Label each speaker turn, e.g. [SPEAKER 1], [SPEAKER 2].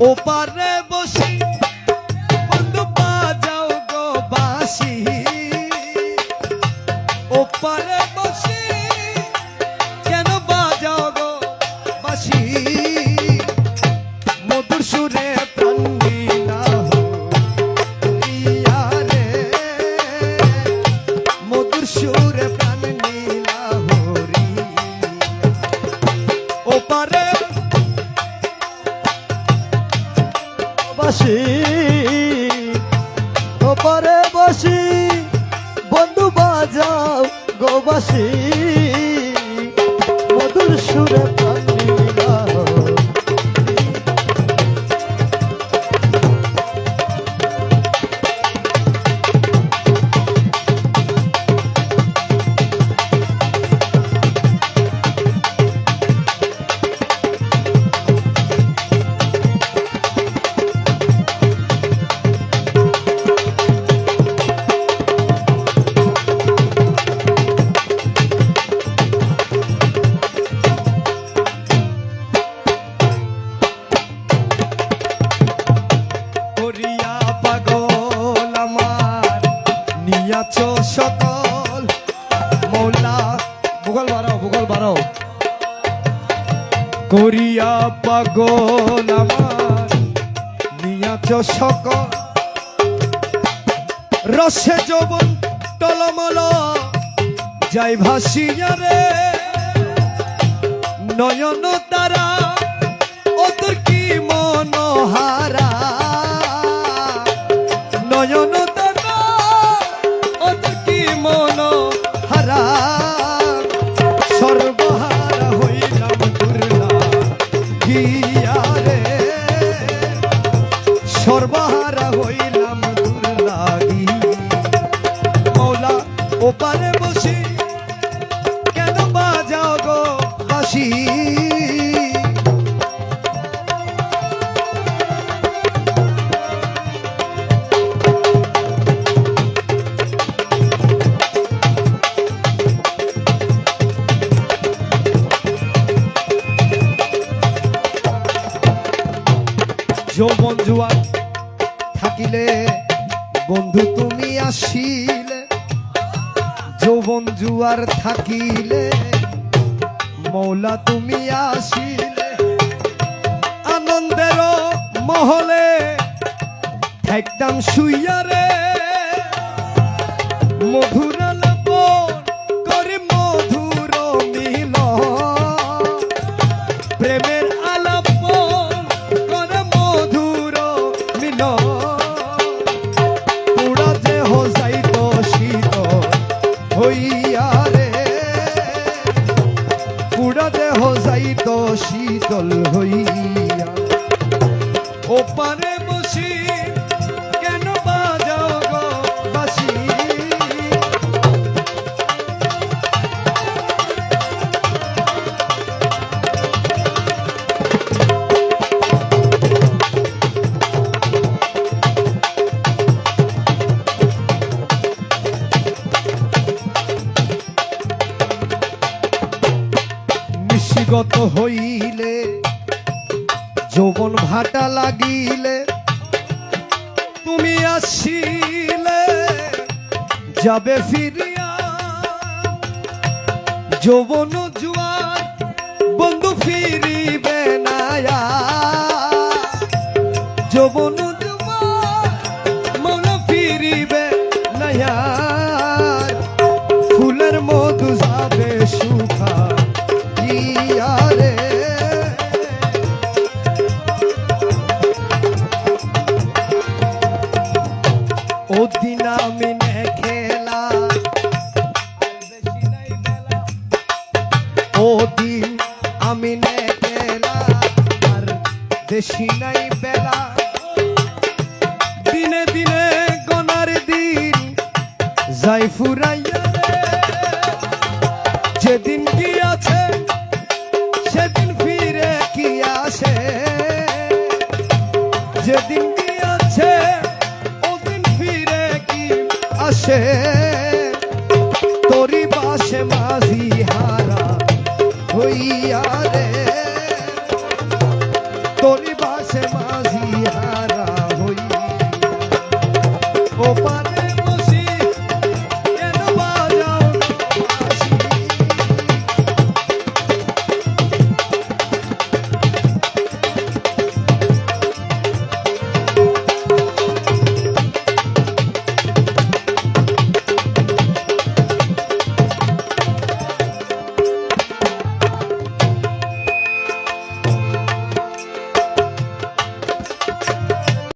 [SPEAKER 1] ওপারে বসি বন্ধু বাজাও গো বাঁশি, ওপারে বসি কেন বাজাও গো বাঁশি, মধুর সুরে প্রাণ নীলা হরিয়া রে, মধুর সুরে প্রাণ নীলা হরিয়া। ওপারে
[SPEAKER 2] বাসি ওপারে বসি বন্ধু বাজাও গো বাসি, মধুর সুরে প্রাণ নীলা
[SPEAKER 1] সকল মৌলা ভূগোল বাড়াও করিয়া পাগল আমার নিয়াছ সকল, রসে যৌবন টলমল যাই ভাসিয়া রে, নয়ন তারা ওদের কি মনোহারা, নয়ন তারা ওদের কি মনোহারা, সর্বহারা হইলাম দুর্লা গিয়া রে, সর্বহারা হইলাম দুর্লা গিয়া। মৌলা ওপারে বসি কেন বাজাও গো বাঁশি, যৌবন জুয়ার থাকিলে বন্ধু তুমি আসিলে, যৌবন জুয়ার থাকিলে মৌলা তুমি আসিলে, আনন্দের মহলে থাকতাম শুইয়া রে, মধুর আলাপন করে মধুর মিলন, প্রেমের আলাপন করে মধুর মিলন, পুরা যে যাইত শীতল হইয়া রে, পুরা দেহ যাইত শীতল হইয়া। ওপারে বসি কেন বাজাও গো বাঁশি, নিশিগত হইলে যৌবন ভাটা লাগিলে, তুমি আসিলে যাবে ফিরিয়া, যৌবন জুয়ার বন্ধু ফিরিবে না, যৌবন জুয়ার মৌলা ফিরিবে না, ফুলের মধু যাবে সুখা রে, ও দিন আমি নে খেলা, ও দিন আমি নে খেলা আর দেশি নাই বেলা, দিনে দিনে গনার দিন যাই ফুরাইয়া রে, যেদিন গিয়াছে সেদিন ফিরে কি আসে, যেদিন গিয়াছে ওদিন ফিরে কি আসে, তোরি বাসে মাঝি হারা হইয়া রে, তোরি মাঝে মাঝে